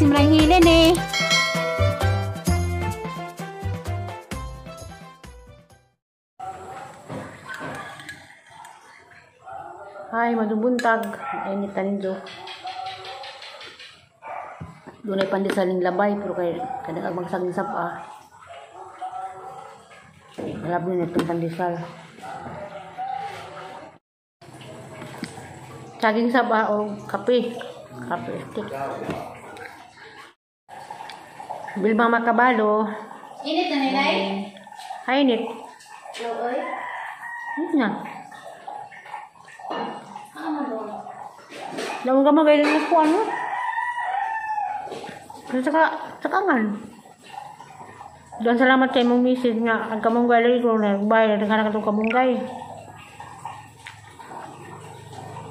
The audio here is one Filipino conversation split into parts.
si Maranghilen eh. Ay, madubuntag. Ainit tanin do. Doon ay pandisaling labay, pero kaya kadang magsaging sapa. Malabo na itong pandisal. Saging sapa o kape. Kape stick. Bilma makabalo. Init na nilay? Ay, init. Hello, oy. Init nga. Lawan ka magaling na po, ano? Saka nga. Doon salamat sa imong misis nga. Ang kamunggay lagi ko na bayad. Nagkana ka itong kamunggay.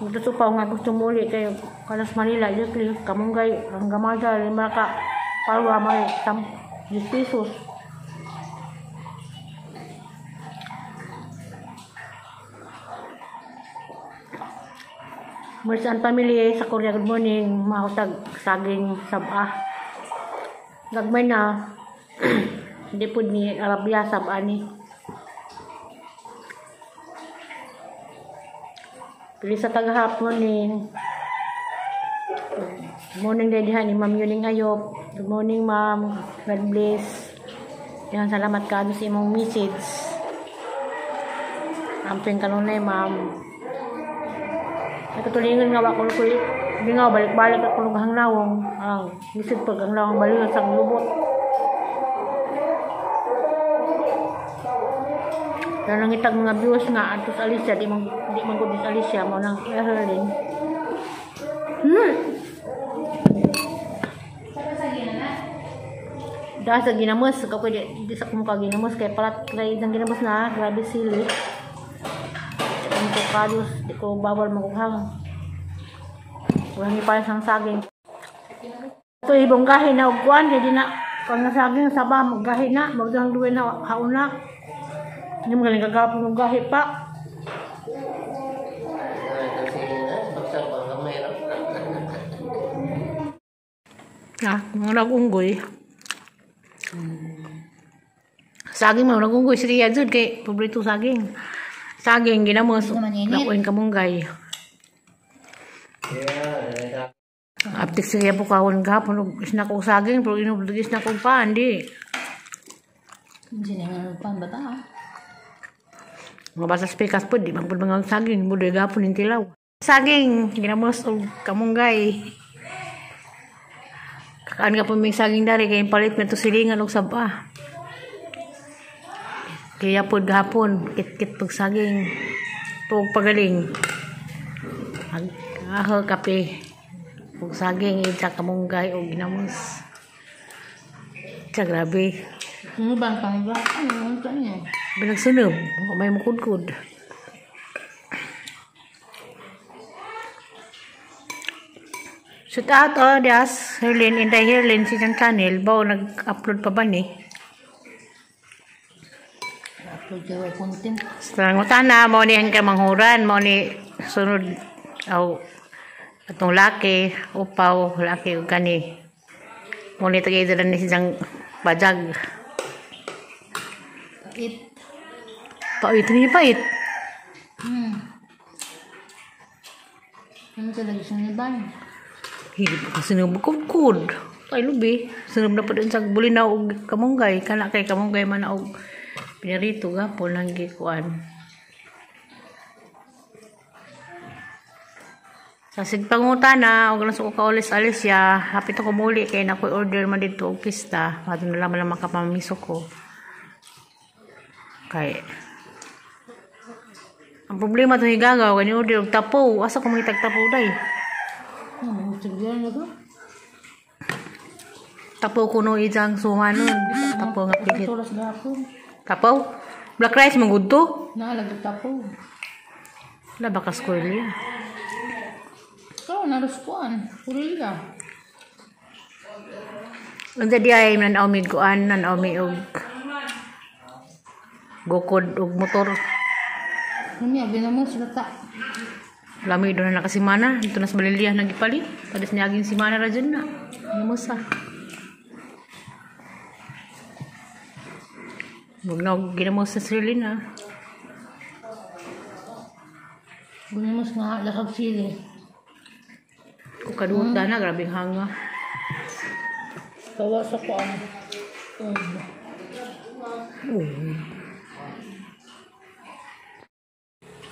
Magtutupaw nga gusto mo ulit kayo. Kalas Manila, yukli, kamunggay. Ang gamada, 5 ka. Palwa, may 10 pesos. Merisan pamilya sa Korea, good morning. Mahutag saging sabah. Gagmay na. Hindi po ni Arabia sabah ni. Pili sa tagahap morning. Good morning dedihan ni Ma'am Yuning Ayop. Good morning Ma'am. God bless. Yan, salamat ka sa imong message. Amping kanunay Ma'am. Natutulingan nga ako ko hindi nga balik-balik ako ng hanglawong ang isip pag ang lawang balik sa lubot. Kaya nangitag mga viewers nga atos Alicia di man gud Alicia mo nang Herlin. Dahil sa ginamos ako di sa kumukha ginamos kay palat kay ang ginamos na grabe sili. Untuk kados, di ko bawal makuhang. Walang ipala sang saging. Ito ibong gahi na ugwan, hindi na pag nasaging saba, maggahi na, magdang duwe na hauna. Hindi mo galing kagapon ng gahi pa. Mga nag-unggoy. Saging mga nag-unggoy, sige yadzud kay paborito saging. Saging, ginamos, nakuin kamunggay. Aptik siya po kawon gapon, isna ko saging, pero inubligis na kong pa, hindi. Hindi na nga pan bata. Mga basas pikas po, di magpud mga saging, budoy gapon yung tilaw. Saging, ginamos, kamunggay. Kakaan nga po may saging dari, kaya palit na ito silingan o saba. Kaya po gahapon, kit-kit pag saging, tuwag pagaling. Aho, kape. Pag saging, isa kamunggay o ginamos. Sa grabe. Ano ba ang pangba? Ano ito niya? Binagsunod, may mukudkud. Shout out, oh, Dias, Herlin, Inday Herlin, si channel, bao nag-upload pa ba ni? Pagkaway content. Selangutan na, mau ni ang kamanghuran, mau ni sunod, atong laki, upaw, laki, o gani. Mau ni tagay-dalan ni siyang bajag. Pait. Pait, hindi pait. Ano talaga siya niban? Hindi pa sinubog kud. Ay, lubi. Sinub na pa din sa bulinaw o kamunggay. Kana kay kamunggay man o pinarito ga po lang gikuan. Sa sigpangutan na, og lang sa kaulis-alis ya, hapit ako muli kay nakoy order man dito og pista. Mato na lang makapamiso ko. Kay ang problema to higagaw, kani order og tapo. Asa ko mahitag tapo day? Sigyan na to? Tapo ko no ijang sumanon. Tapo nga pilit. Tulas na ako. Tapo? Black rice mong gudto? Naalagay tapo. Wala ba ka-square niya? So, naruspuan. Purili ka. Unsa di ay nanaw mi kuan, nanaw mi og gukod og motor. Nami abi na mo sila ta. Lami doon na nakasimana. Dito na sa baliliah nagipalit. Padas niyaging simana ra dyan na. Namusa. Huwag na ginamos sa sili na. Ginamos nga lakag sili. Kung kaduot na, grabing hanga. Kawa sa kuan.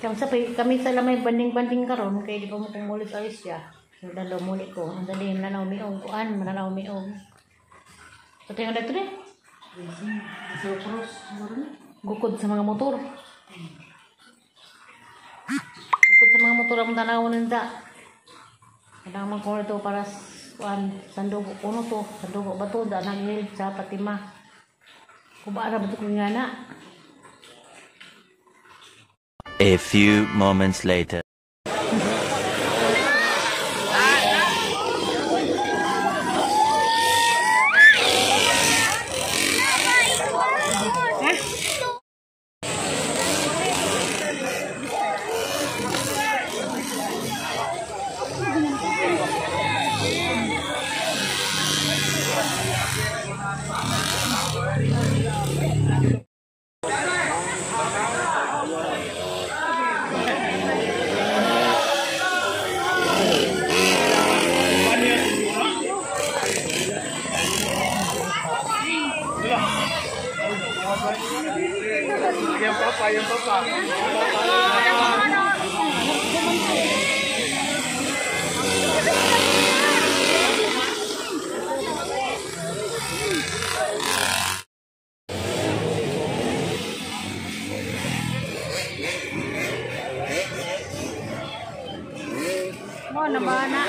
Kami sa lamay banding-banding karon kay di pa mo kung mulit alis siya. So dalaw muli ko. Ang dali mananaw miog kuan, mananaw miog. Pati nga dito rin. Gukod sa mga motor. Bukod sa mga motor ang tanawon nila. Kadang man ko ito para sandugo kuno to, sandugo ba to, danang nil sa Patima. Kubara ba ito kung nga na? A few moments later. Yang papa. Mo na ba na?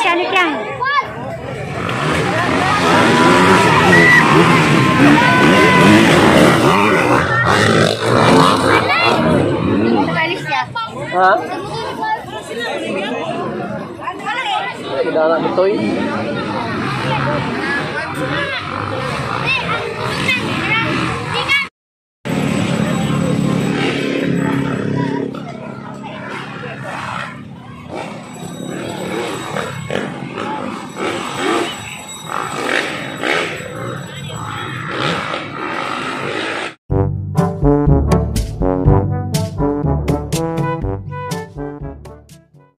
mekanik yang. Ha? Tidak anak betul.